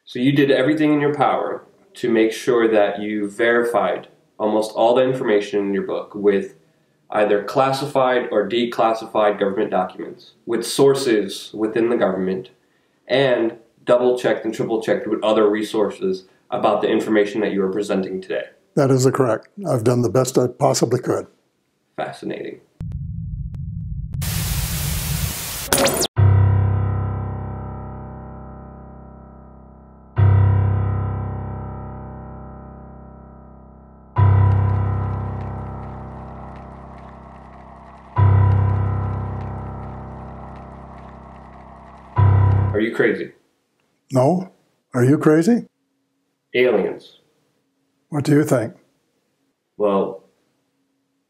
So you did everything in your power to make sure that you verified almost all the information in your book with either classified or declassified government documents, with sources within the government, and double-checked and triple-checked with other resources about the information that you are presenting today. That is correct. I've done the best I possibly could. Fascinating. Are you crazy? No? Are you crazy? Aliens. What do you think? Well,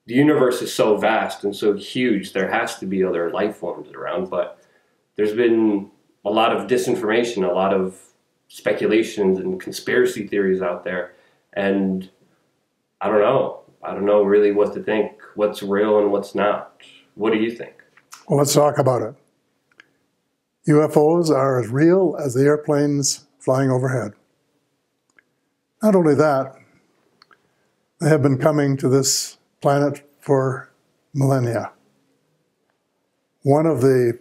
the universe is so vast and so huge, there has to be other life forms around, but there's been a lot of disinformation, a lot of speculations and conspiracy theories out there, and I don't know. I don't know really what to think, what's real and what's not. What do you think? Well, let's talk about it. UFOs are as real as the airplanes flying overhead. Not only that, they have been coming to this planet for millennia. One of the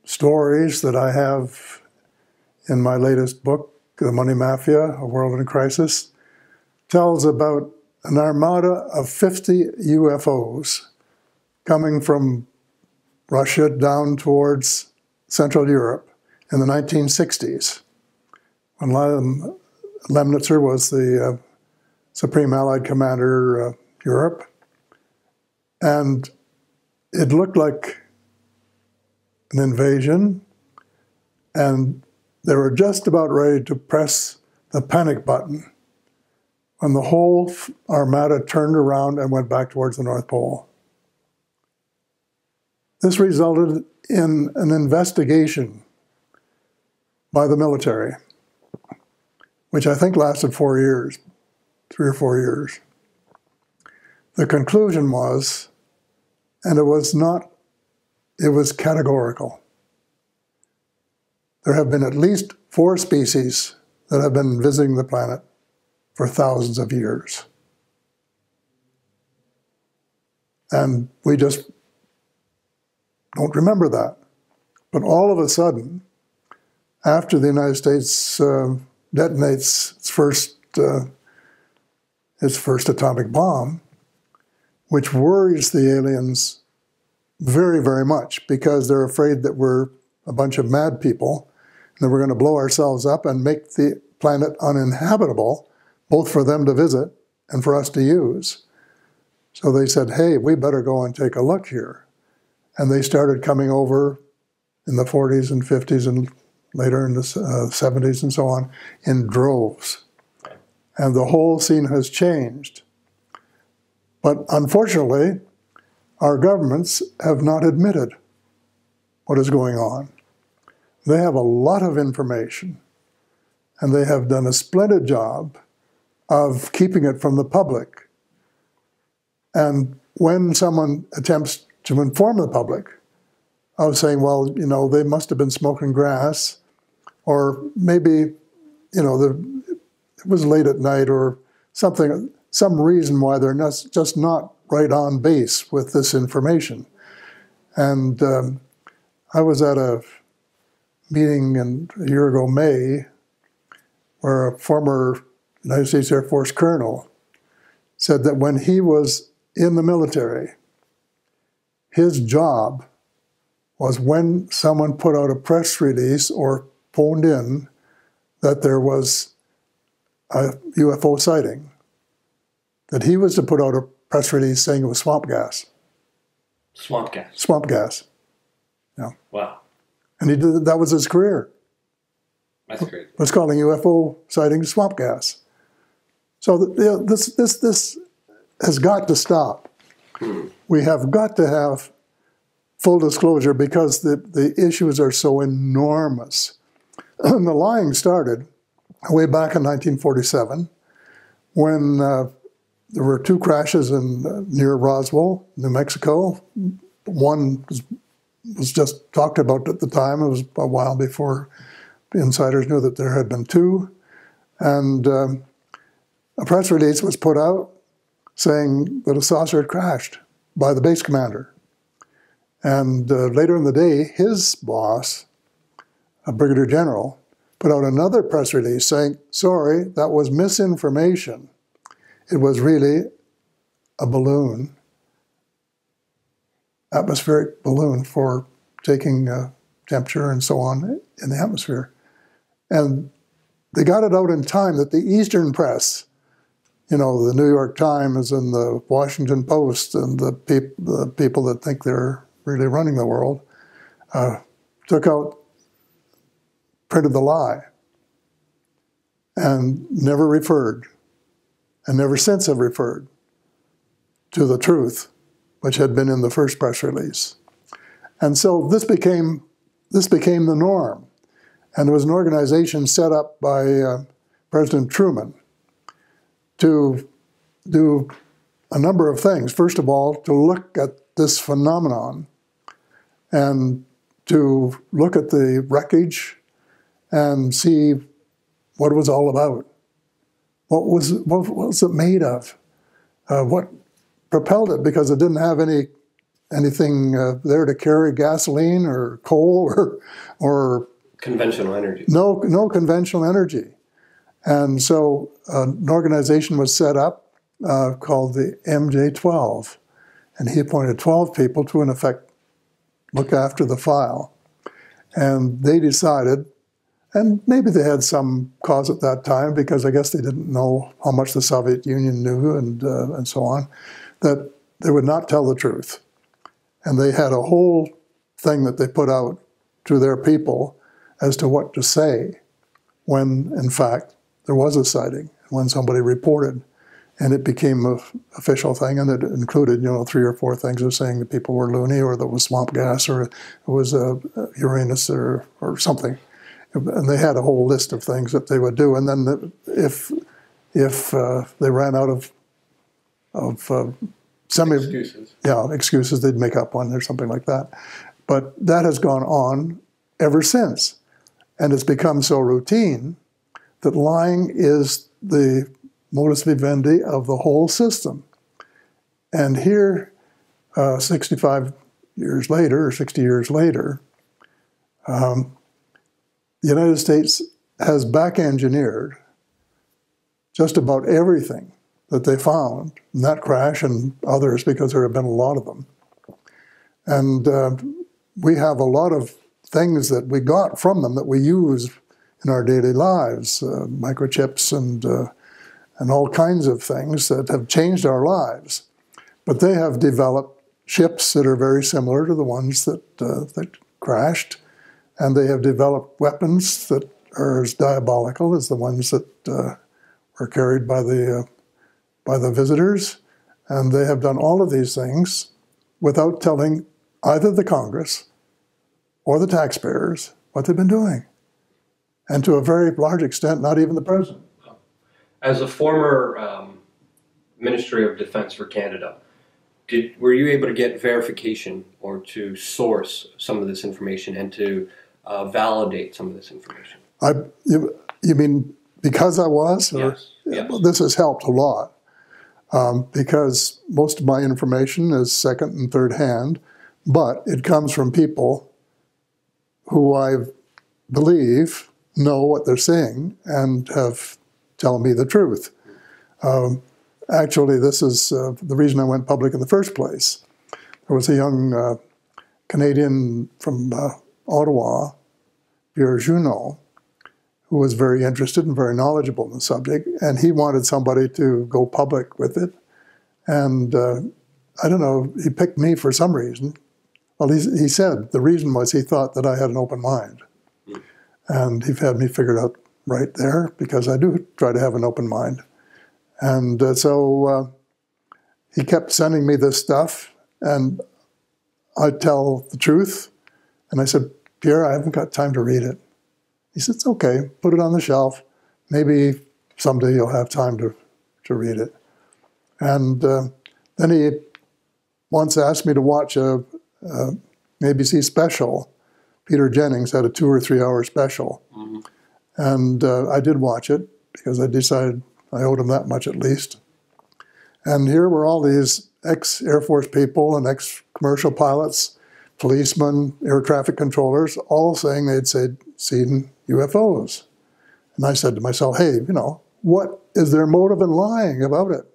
stories that I have in my latest book, The Money Mafia, A World in Crisis, tells about an armada of 50 UFOs coming from Russia down towards Central Europe in the 1960s, when Lemnitzer was the Supreme Allied Commander Europe, and it looked like an invasion, and they were just about ready to press the panic button when the whole armada turned around and went back towards the North Pole. This resulted in an investigation by the military, which I think lasted 4 years, 3 or 4 years. The conclusion was, and it was categorical. There have been at least 4 species that have been visiting the planet for thousands of years. And we just don't remember that. But all of a sudden, after the United States detonates its first atomic bomb, which worries the aliens very, very much, because they're afraid that we're a bunch of mad people and that we're going to blow ourselves up and make the planet uninhabitable, both for them to visit and for us to use. So they said, hey, we better go and take a look here. And they started coming over in the 40s and 50s and later in the 70s and so on in droves. And the whole scene has changed. But unfortunately, our governments have not admitted what is going on. They have a lot of information, and they have done a splendid job of keeping it from the public. And when someone attempts to inform the public, I was saying, well, you know, they must have been smoking grass, or maybe, you know, it was late at night or something, some reason why they're just not right on base with this information. And I was at a meeting a year ago, May, where a former United States Air Force colonel said that when he was in the military, his job was when someone put out a press release or phoned in that there was a UFO sighting, that he was to put out a press release saying it was swamp gas. Swamp gas? Swamp gas. Yeah. Wow. And he did, that was his career. That's crazy. Was calling UFO sightings swamp gas. So this has got to stop. We have got to have full disclosure because the issues are so enormous. The lying started way back in 1947 when there were 2 crashes near Roswell, New Mexico. One was just talked about at the time. It was a while before insiders knew that there had been two. And a press release was put out saying that a saucer had crashed by the base commander. And later in the day, his boss, a brigadier general, put out another press release saying, sorry, that was misinformation. It was really a balloon, atmospheric balloon for taking temperature and so on in the atmosphere. And they got it out in time that the Eastern press, you know, the New York Times and the Washington Post and the people that think they're really running the world, took out, printed the lie, and never referred, and never since have referred to the truth, which had been in the first press release. And so this became the norm. And there was an organization set up by President Truman to do a number of things. First of all, to look at this phenomenon and to look at the wreckage and see what it was all about. What was it made of? What propelled it? Because it didn't have anything there to carry gasoline or coal or conventional energy. No conventional energy. And so an organization was set up called the MJ-12, and he appointed 12 people to, in effect, look after the file. And they decided, and maybe they had some cause at that time, because I guess they didn't know how much the Soviet Union knew and so on, that they would not tell the truth. And they had a whole thing that they put out to their people as to what to say when, in fact, there was a sighting, when somebody reported. And it became an official thing, and it included, 3 or 4 things of saying that people were loony, or there was swamp gas, or it was Uranus, or something. And they had a whole list of things that they would do. And then if they ran out of excuses, they'd make up one or something like that. But that has gone on ever since. And it's become so routine that lying is the modus vivendi of the whole system. And here, 65 years later, or 60 years later, the United States has back-engineered just about everything that they found in that crash and others, because there have been a lot of them. And we have a lot of things that we got from them that we use in our daily lives, microchips and all kinds of things that have changed our lives. But they have developed ships that are very similar to the ones that crashed, and they have developed weapons that are as diabolical as the ones that were carried by the visitors. And they have done all of these things without telling either the Congress or the taxpayers what they've been doing. And to a very large extent, not even the president. As a former Ministry of Defense for Canada, were you able to get verification or to source some of this information and to validate some of this information? You mean because I was? Yes. Yes. Well, this has helped a lot because most of my information is second and third hand, but it comes from people who I believe know what they're saying and have tell me the truth. Actually, this is the reason I went public in the first place. There was a young Canadian from Ottawa, Pierre Junot, who was very interested and very knowledgeable in the subject, and he wanted somebody to go public with it. And I don't know, he picked me for some reason. Well, he said the reason was he thought that I had an open mind. And he had me figured out right there, because I do try to have an open mind. And so he kept sending me this stuff, and I'd tell the truth. And I said, Pierre, I haven't got time to read it. He said, it's okay, put it on the shelf. Maybe someday you'll have time to read it. And then he once asked me to watch a ABC special Peter Jennings had a 2 or 3 hour special. Mm-hmm. And I did watch it because I decided I owed him that much at least. And here were all these ex-Air Force people and ex-commercial pilots, policemen, air traffic controllers, all saying they'd seen UFOs. And I said to myself, hey, you know, what is their motive in lying about it?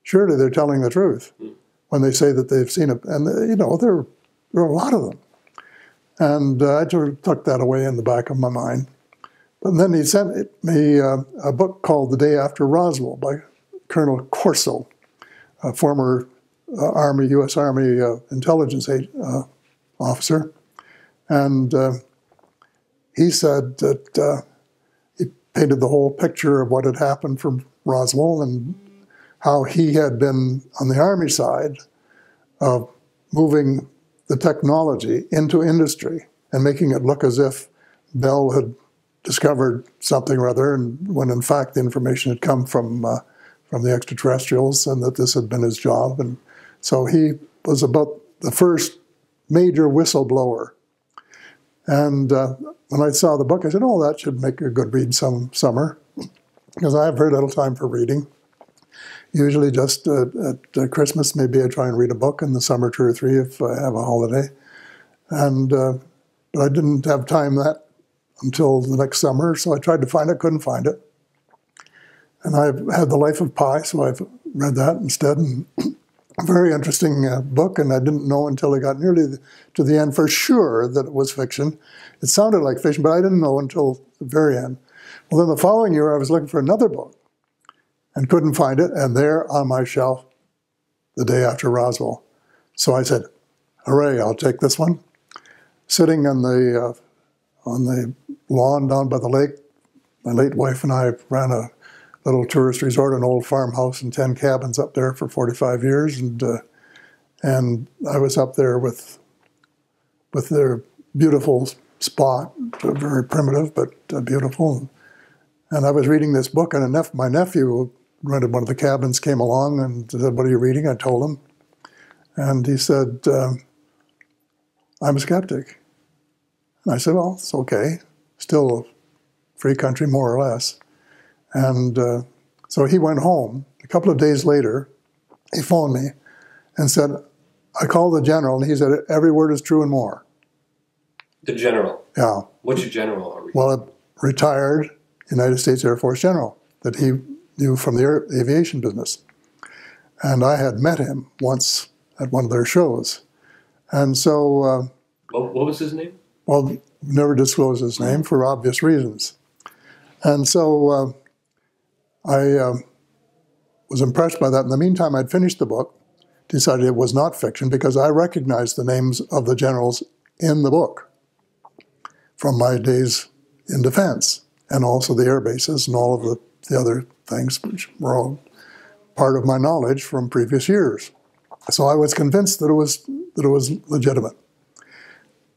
Surely they're telling the truth when they say that they've seen it. And, you know, there are a lot of them. And I sort of tucked that away in the back of my mind. But then he sent me a book called The Day After Roswell by Colonel Corso, a former U.S. Army intelligence officer. And he said that he painted the whole picture of what had happened from Roswell and how he had been on the Army side of moving the technology into industry and making it look as if Bell had discovered something or other, and when in fact the information had come from the extraterrestrials, and that this had been his job. And so he was about the first major whistleblower. And when I saw the book, I said, oh, that should make a good read some summer, because I have very little time for reading. Usually just at Christmas, maybe I try and read a book, in the summer 2 or 3 if I have a holiday. And but I didn't have time until the next summer, so I tried to find it, couldn't find it. And I had The Life of Pi, so I've read that instead. And a very interesting book, and I didn't know until I got nearly to the end for sure that it was fiction. It sounded like fiction, but I didn't know until the very end. Well, then the following year, I was looking for another book and couldn't find it, and there on my shelf, The Day After Roswell. So I said, hooray, I'll take this one. Sitting on the lawn down by the lake, my late wife and I ran a little tourist resort, an old farmhouse and 10 cabins up there for 45 years, and I was up there with their beautiful spot, very primitive but beautiful. And I was reading this book, and my nephew who rented one of the cabins came along and said, what are you reading? I told him. And he said, I'm a skeptic. And I said, well, it's okay. Still a free country, more or less. And so he went home. A couple of days later, he phoned me and said, I called the general, and he said, every word is true and more. The general? Yeah. Which general are we? Well, a retired United States Air Force general that he knew from the aviation business. And I had met him once at one of their shows. And so... what was his name? Well, never disclosed his name for obvious reasons. And so I was impressed by that. In the meantime, I'd finished the book, decided it was not fiction because I recognized the names of the generals in the book from my days in defense, and also the air bases and all of the other things, which were all part of my knowledge from previous years. So I was convinced that it was legitimate.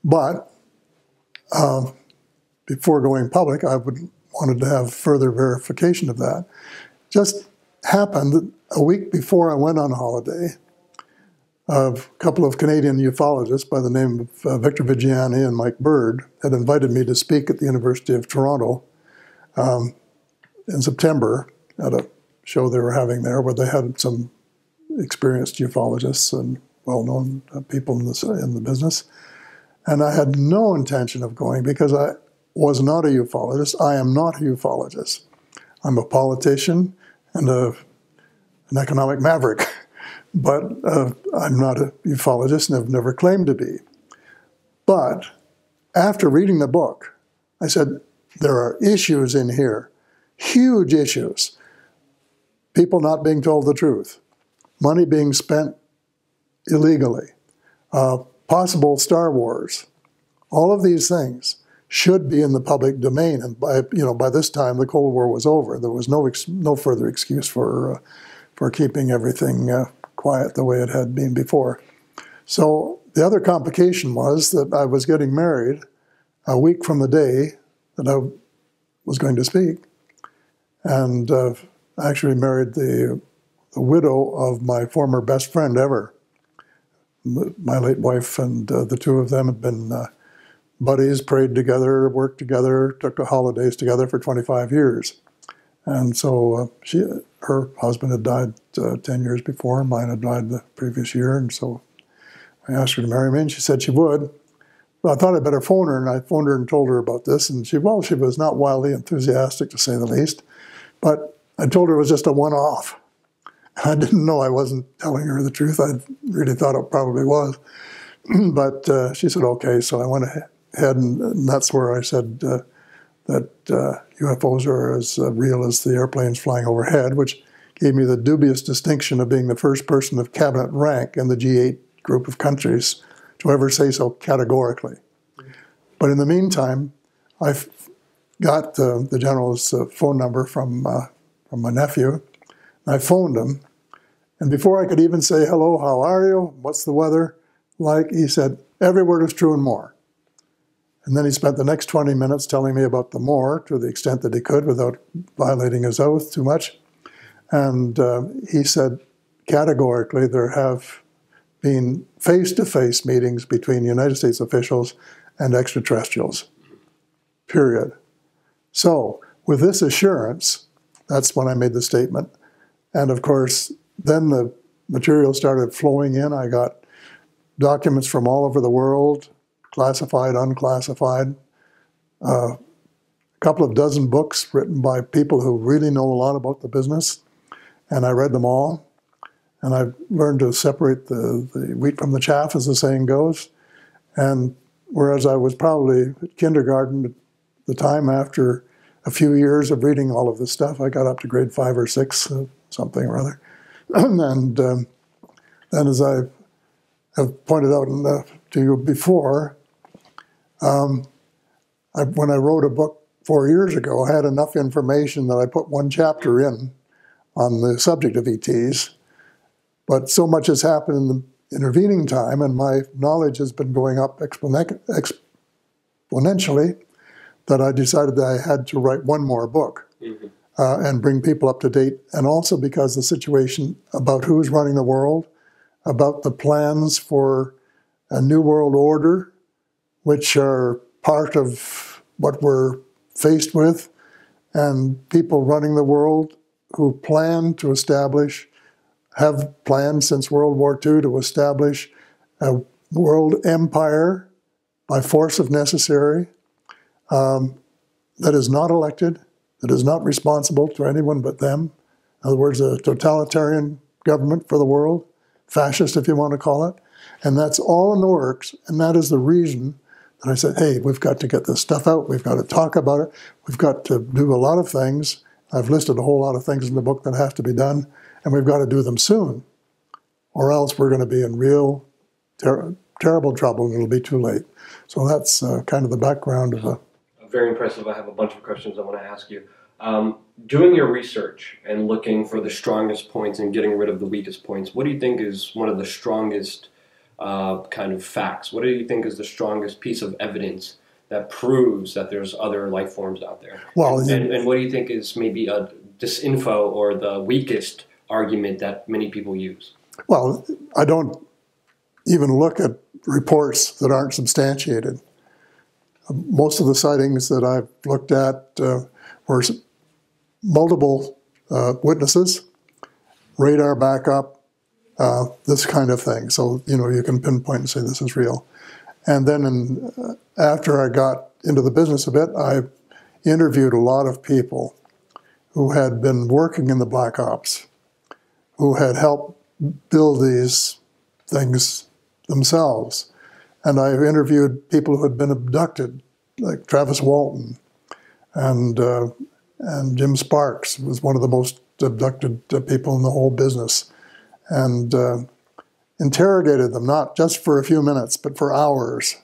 But before going public, I wanted to have further verification of that. Just happened that a week before I went on holiday, a couple of Canadian ufologists by the name of Victor Vigiani and Mike Bird had invited me to speak at the University of Toronto in September at a show they were having there, where they had some experienced ufologists and well-known people in the business. And I had no intention of going because I was not a ufologist. I am not a ufologist. I'm a politician and an economic maverick. But I'm not a ufologist and have never claimed to be. But after reading the book, I said, there are issues in here, huge issues. People not being told the truth, money being spent illegally, possible Star Wars. All of these things should be in the public domain. And by this time, the Cold War was over. There was no further excuse for keeping everything quiet the way it had been before. So the other complication was that I was getting married a week from the day that I was going to speak. And I actually married the widow of my former best friend ever. My late wife and the two of them had been buddies, prayed together, worked together, took holidays together for 25 years. And so her husband had died 10 years before, mine had died the previous year, and so I asked her to marry me, and she said she would. Well, I thought I'd better phone her, and I phoned her and told her about this, and she was not wildly enthusiastic, to say the least, but I told her it was just a one-off. I didn't know I wasn't telling her the truth. I really thought it probably was. But she said, okay, so I went ahead, and that's where I said that UFOs are as real as the airplanes flying overhead, which gave me the dubious distinction of being the first person of cabinet rank in the G8 group of countries to ever say so categorically. But in the meantime, I got the general's phone number from my nephew. I phoned him, and before I could even say, hello, how are you? What's the weather like? He said, every word is true and more. And then he spent the next 20 minutes telling me about the more, to the extent that he could without violating his oath too much. And he said, categorically, there have been face-to-face meetings between United States officials and extraterrestrials, period. So with this assurance, that's when I made the statement. And of course, then the material started flowing in. I got documents from all over the world, classified, unclassified, a couple of dozen books written by people who really know a lot about the business, and I read them all. And I learned to separate the wheat from the chaff, as the saying goes. And whereas I was probably at kindergarten at the time, after a few years of reading all of this stuff, I got up to grade 5 or 6, something or other. And then, as I have pointed out to you before, when I wrote a book 4 years ago, I had enough information that I put one chapter in on the subject of ETs. But so much has happened in the intervening time, and my knowledge has been going up exponentially, that I decided that I had to write one more book and bring people up to date. And also because the situation about who's running the world, about the plans for a new world order, which are part of what we're faced with, and people running the world who plan to establish, have planned since World War II to establish a world empire by force if necessary, that is not elected, that is not responsible to anyone but them. In other words, a totalitarian government for the world, fascist if you want to call it. And that's all in the works, and that is the reason that I said, hey, we've got to get this stuff out, we've got to talk about it, we've got to do a lot of things. I've listed a whole lot of things in the book that have to be done, and we've got to do them soon, or else we're going to be in real terrible trouble, and it'll be too late. So that's kind of the background of Very impressive. I have a bunch of questions I want to ask you. Doing your research and looking for the strongest points and getting rid of the weakest points, what do you think is one of the strongest kind of facts? What do you think is the strongest piece of evidence that proves that there's other life forms out there? Well, and what do you think is maybe a disinfo or the weakest argument that many people use? Well, I don't even look at reports that aren't substantiated. Most of the sightings that I've looked at were multiple witnesses, radar backup, this kind of thing. So, you can pinpoint and say this is real. And then after I got into the business a bit, I interviewed a lot of people who had been working in the Black Ops, who had helped build these things themselves. And I interviewed people who had been abducted, like Travis Walton, and Jim Sparks was one of the most abducted people in the whole business, and interrogated them, not just for a few minutes, but for hours,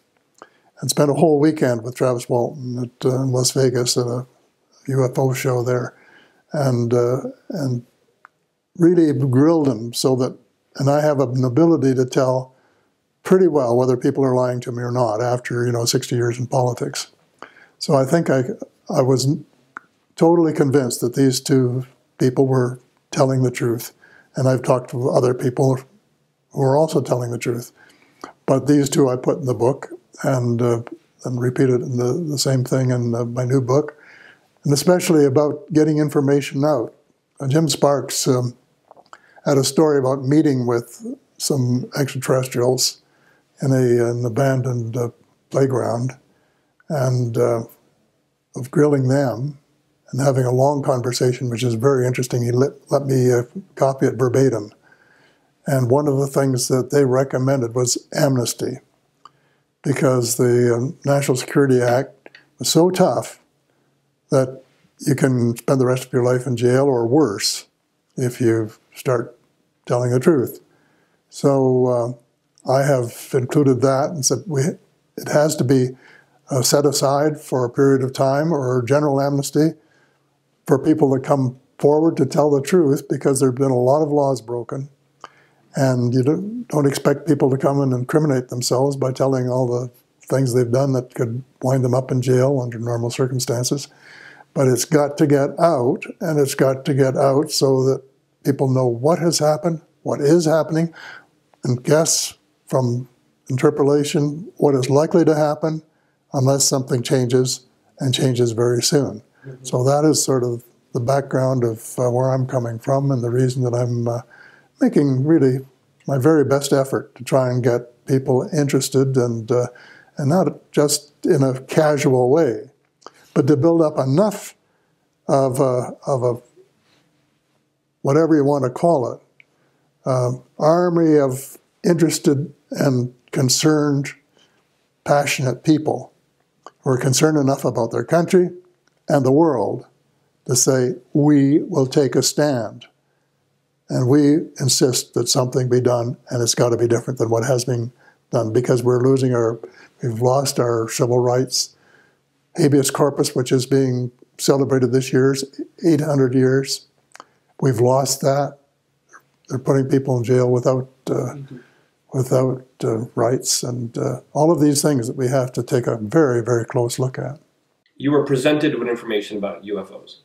and spent a whole weekend with Travis Walton at Las Vegas at a UFO show there, and really grilled him so that, and I have an ability to tell pretty well whether people are lying to me or not after 60 years in politics. So I think I was totally convinced that these two people were telling the truth, and I've talked to other people who are also telling the truth. But these two I put in the book, and and repeated in the same thing in my new book, and especially about getting information out. Jim Sparks had a story about meeting with some extraterrestrials in an abandoned playground, and of grilling them and having a long conversation, which is very interesting. He let me copy it verbatim. And one of the things that they recommended was amnesty, because the National Security Act was so tough that you can spend the rest of your life in jail or worse if you start telling the truth. So I have included that and said it has to be set aside for a period of time, or general amnesty for people that come forward to tell the truth, because there have been a lot of laws broken. And you don't expect people to come and incriminate themselves by telling all the things they've done that could wind them up in jail under normal circumstances. But it's got to get out, and it's got to get out so that people know what has happened, what is happening, and guess from interpolation what is likely to happen, unless something changes, and changes very soon. Mm-hmm. So that is sort of the background of where I'm coming from, and the reason that I'm making really my very best effort to try and get people interested, and not just in a casual way, but to build up enough of a whatever you want to call it, army of interested and concerned, passionate people who are concerned enough about their country and the world to say, we will take a stand. And we insist that something be done, and it's got to be different than what has been done, because we've lost our civil rights. Habeas corpus, which is being celebrated this year, is 800 years. We've lost that. They're putting people in jail without rights, and all of these things that we have to take a very, very close look at. You were presented with information about UFOs.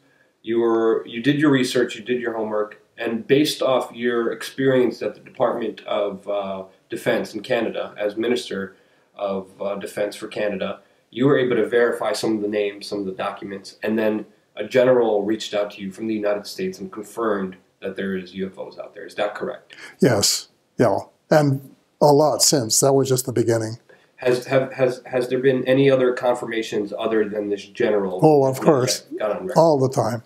You did your research, you did your homework, and based off your experience at the Department of Defense in Canada as Minister of Defense for Canada, you were able to verify some of the names, some of the documents, and then a general reached out to you from the United States and confirmed that there is UFOs out there. Is that correct? Yes, yeah, and a lot since. That was just the beginning. Has there been any other confirmations other than this general? Oh, of course, all the time.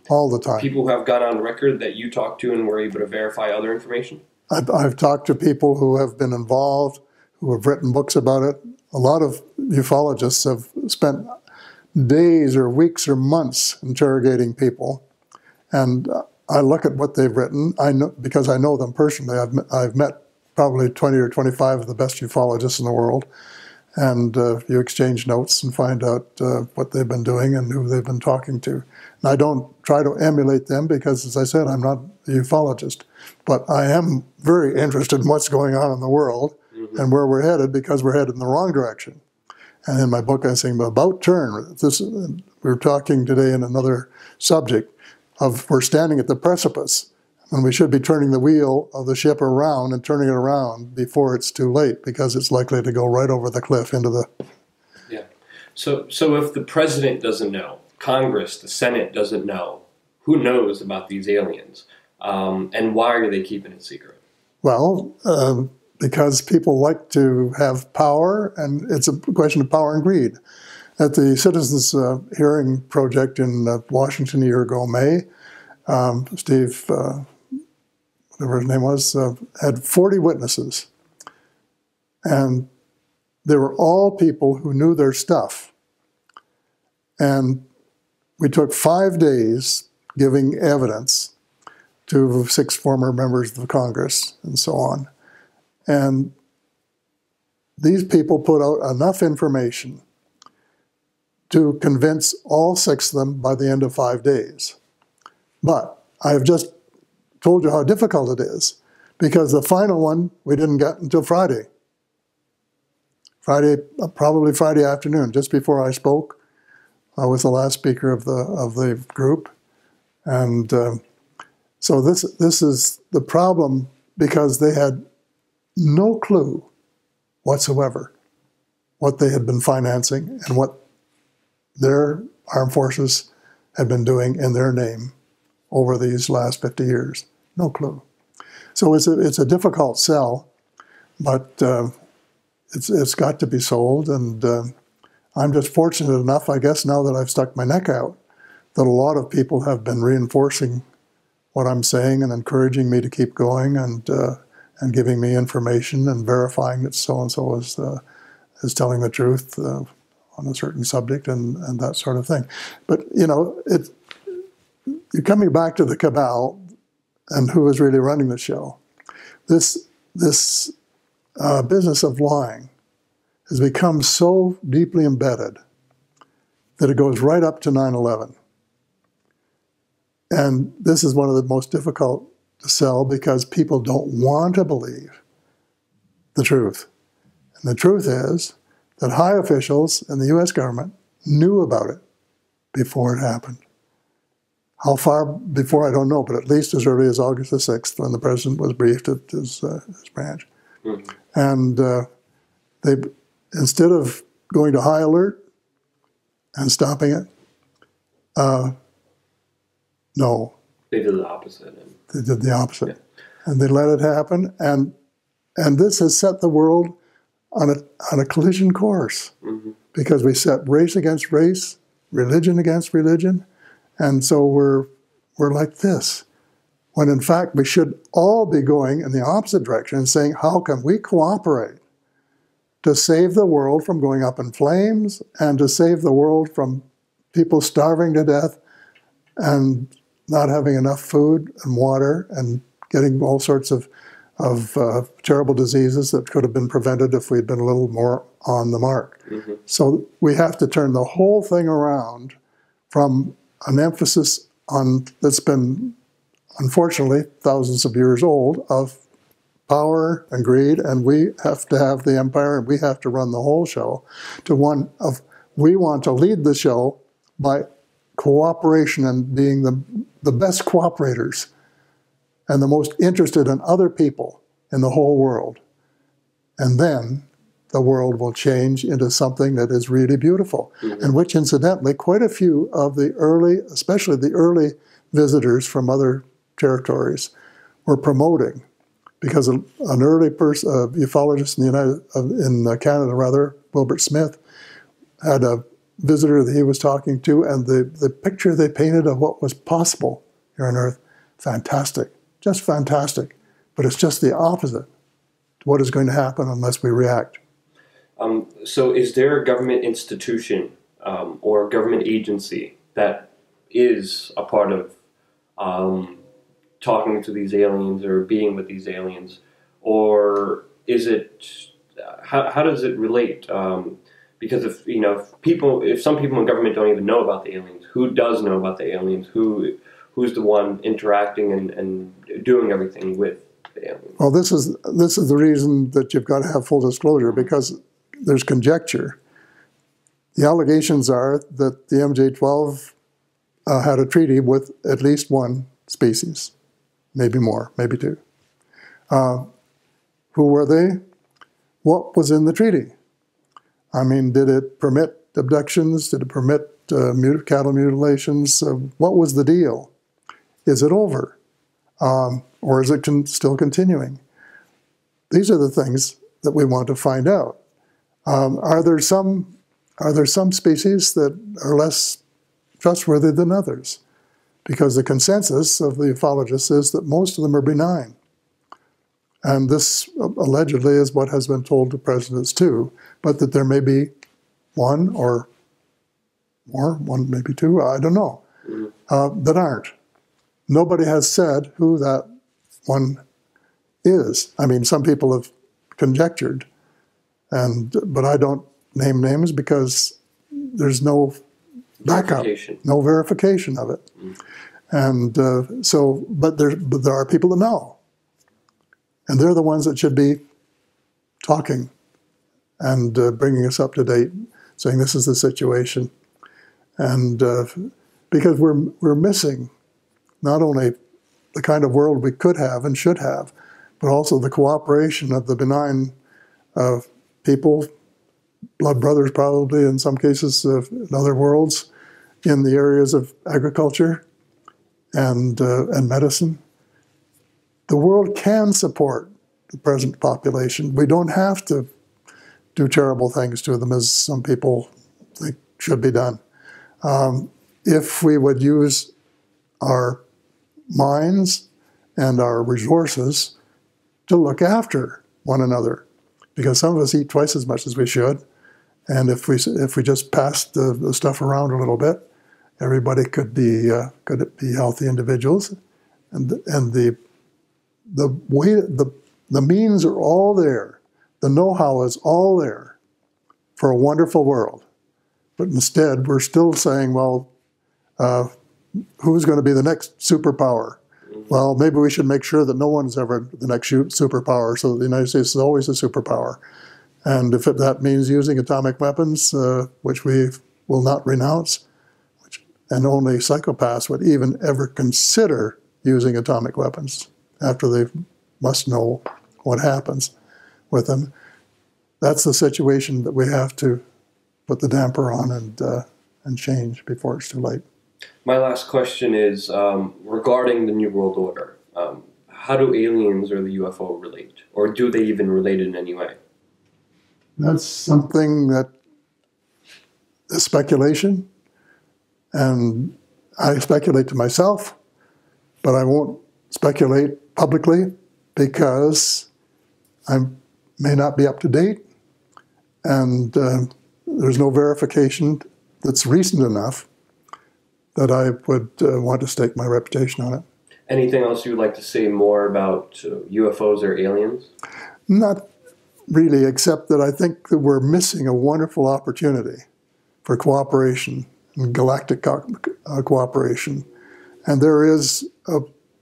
All the time. People who have got on record that you talked to and were able to verify other information? I've talked to people who have been involved, who have written books about it. A lot of ufologists have spent days or weeks or months interrogating people. And I look at what they've written, I know, because I know them personally. I've met probably 20 or 25 of the best ufologists in the world. And you exchange notes and find out what they've been doing and who they've been talking to. And I don't try to emulate them because, as I said, I'm not a ufologist. But I am very interested in what's going on in the world and where we're headed, because we're headed in the wrong direction. And in my book, I say about turn. We're talking today in another subject of we're standing at the precipice, and we should be turning the wheel of the ship around and turning it around before it's too late, because it's likely to go right over the cliff into the... Yeah. So if the president doesn't know, Congress, the Senate doesn't know, who knows about these aliens? And why are they keeping it secret? Well, because people like to have power, and it's a question of power and greed. At the Citizens Hearing Project in Washington a year ago, May, Steve... whatever his name was, had 40 witnesses. And they were all people who knew their stuff. And we took 5 days giving evidence to 6 former members of Congress and so on. And these people put out enough information to convince all 6 of them by the end of 5 days. But I have just told you how difficult it is, because the final one we didn't get until Friday. Probably Friday afternoon, just before I spoke. I was the last speaker of the group, and so this is the problem, because they had no clue whatsoever what they had been financing and what their armed forces had been doing in their name over these last 50 years. No clue. So it's a difficult sell, but it's got to be sold, and I'm just fortunate enough, I guess, now that I've stuck my neck out, that a lot of people have been reinforcing what I'm saying and encouraging me to keep going, and giving me information and verifying that so-and-so is telling the truth on a certain subject and that sort of thing. But, you know, you're coming back to the cabal and who is really running the show. This business of lying has become so deeply embedded that it goes right up to 9/11. And this is one of the most difficult to sell because people don't want to believe the truth. And the truth is that high officials in the U.S. government knew about it before it happened. How far before, I don't know, but at least as early as August the 6th, when the president was briefed at his branch. Mm-hmm. And they, instead of going to high alert and stopping it, no. They did the opposite. They did the opposite. Yeah. And they let it happen. And this has set the world on a collision course. Mm-hmm. Because we set race against race, religion against religion. And so we're like this. When in fact we should all be going in the opposite direction and saying, how can we cooperate to save the world from going up in flames and to save the world from people starving to death and not having enough food and water and getting all sorts of terrible diseases that could have been prevented if we'd been a little more on the mark. Mm-hmm. So we have to turn the whole thing around from an emphasis on that's been, unfortunately, thousands of years old of power and greed, and we have to have the empire and we have to run the whole show, to one of we want to lead the show by cooperation and being the best cooperators and the most interested in other people in the whole world. And then the world will change into something that is really beautiful. Mm-hmm. And which, incidentally, quite a few of the early, especially the early visitors from other territories, were promoting. Because an early ufologist in Canada, Wilbert Smith, had a visitor that he was talking to, and the picture they painted of what was possible here on Earth, fantastic, just fantastic. But it's just the opposite to what is going to happen unless we react. So is there a government institution or a government agency that is a part of talking to these aliens or being with these aliens? Or is it, how does it relate? Because if some people in government don't even know about the aliens, who does know about the aliens? Who's the one interacting and doing everything with the aliens? Well, this is the reason that you've got to have full disclosure, because there's conjecture. The allegations are that the MJ-12 had a treaty with at least one species, maybe more, maybe two. Who were they? What was in the treaty? I mean, did it permit abductions? Did it permit cattle mutilations? What was the deal? Is it over? Or is it still continuing? These are the things that we want to find out. Are there some species that are less trustworthy than others? Because the consensus of the ufologists is that most of them are benign. And this allegedly is what has been told to presidents too, but that there may be one or more, one maybe two, I don't know, that aren't. Nobody has said who that one is. I mean, some people have conjectured, but I don't name names because there's no backup, no verification of it. And but there are people that know. And they're the ones that should be talking and bringing us up to date, saying this is the situation. And because we're missing not only the kind of world we could have and should have, but also the cooperation of the benign people blood brothers probably in some cases in other worlds in the areas of agriculture and medicine. The world can support the present population. We don't have to do terrible things to them as some people think should be done. If we would use our minds and our resources to look after one another, because some of us eat twice as much as we should, and if we just passed the stuff around a little bit, everybody could be healthy individuals, and the means are all there, the know-how is all there for a wonderful world, but instead we're still saying, well, who's going to be the next superpower? Well, maybe we should make sure that no one's ever the next superpower, so the United States is always a superpower. And if that means using atomic weapons, which we will not renounce, and only psychopaths would even ever consider using atomic weapons after they must know what happens with them, that's the situation that we have to put the damper on and change before it's too late. My last question is regarding the New World Order. How do aliens or the UFO relate? Or do they even relate in any way? That's something that is speculation. And I speculate to myself, but I won't speculate publicly because I may not be up to date. And there's no verification that's recent enough that I would want to stake my reputation on it. Anything else you would like to say more about UFOs or aliens? Not really, except that I think that we're missing a wonderful opportunity for cooperation and galactic cooperation. And there is a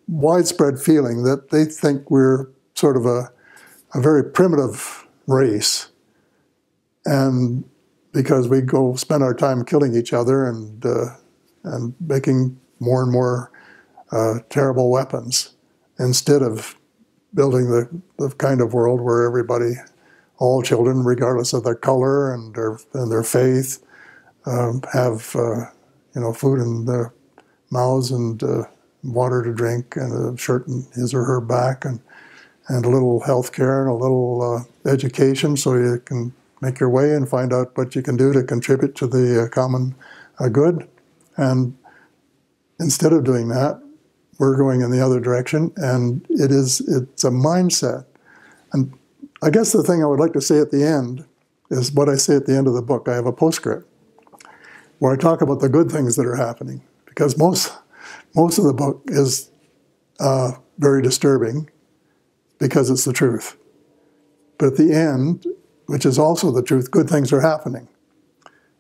widespread feeling that they think we're sort of a very primitive race. And because we go spend our time killing each other and making more and more terrible weapons, instead of building the kind of world where everybody, all children, regardless of their color and their faith, have food in their mouths and water to drink and a shirt in his or her back and a little health care and a little education so you can make your way and find out what you can do to contribute to the common good. And instead of doing that, we're going in the other direction, and it's a mindset. And I guess the thing I would like to say at the end is what I say at the end of the book. I have a postscript where I talk about the good things that are happening, because most of the book is very disturbing because it's the truth. But at the end, which is also the truth, good things are happening.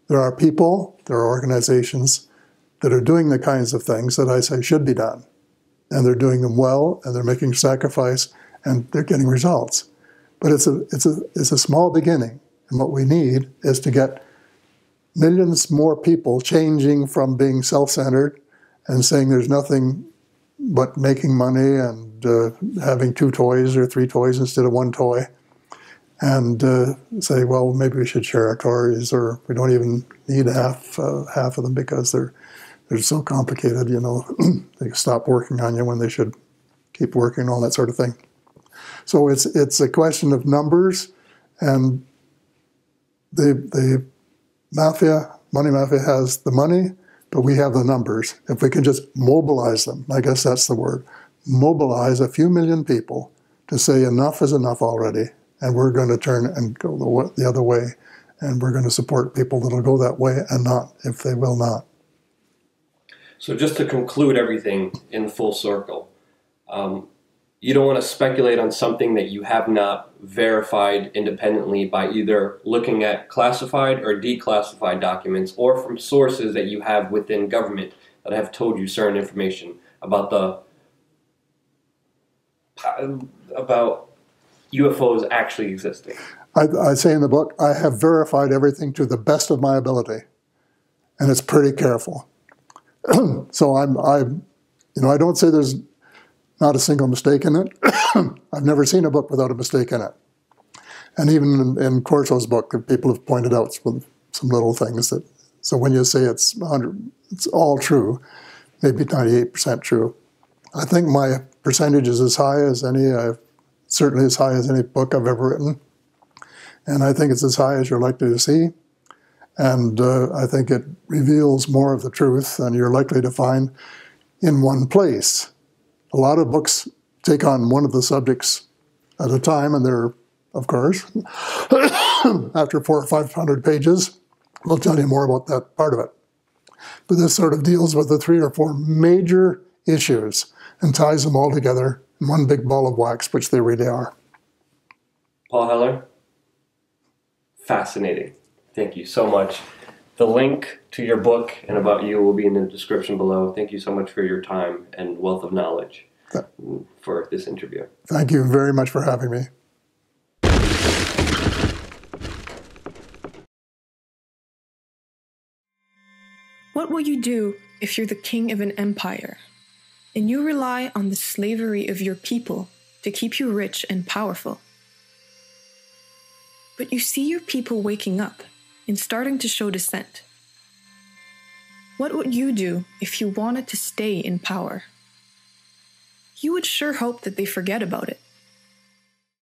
There are people, there are organizations that are doing the kinds of things that I say should be done. And they're doing them well, and they're making sacrifice, and they're getting results. But it's a small beginning. And what we need is to get millions more people changing from being self-centered and saying there's nothing but making money and having 2 toys or 3 toys instead of 1 toy, and say, well, maybe we should share our toys, or we don't even need half of them because they're so complicated, they stop working on you when they should keep working, all that sort of thing. So it's a question of numbers, and the money mafia has the money, but we have the numbers. If we can just mobilize them, I guess that's the word, mobilize a few million people to say enough is enough already, and we're going to turn and go the other way, and we're going to support people that'll go that way and not if they will not. So just to conclude everything in full circle, you don't want to speculate on something that you have not verified independently by either looking at classified or declassified documents or from sources that you have within government that have told you certain information about UFOs actually existing. I say in the book, I have verified everything to the best of my ability, and it's pretty careful. So I don't say there's not a single mistake in it. I've never seen a book without a mistake in it. And even in Corso's book, people have pointed out some little things that. So when you say it's all true, maybe 98% true. I think my percentage is as high as any, certainly as high as any book I've ever written. And I think it's as high as you're likely to see. And I think it reveals more of the truth than you're likely to find in one place. A lot of books take on one of the subjects at a time, and they're, of course, after 400 or 500 pages, they'll tell you more about that part of it. But this sort of deals with the 3 or 4 major issues and ties them all together in one big ball of wax, which they really are. Paul Hellyer, fascinating. Thank you so much. The link to your book and about you will be in the description below. Thank you so much for your time and wealth of knowledge for this interview. Thank you very much for having me. What will you do if you're the king of an empire and you rely on the slavery of your people to keep you rich and powerful? But you see your people waking up and starting to show dissent. What would you do if you wanted to stay in power? You would sure hope that they forget about it.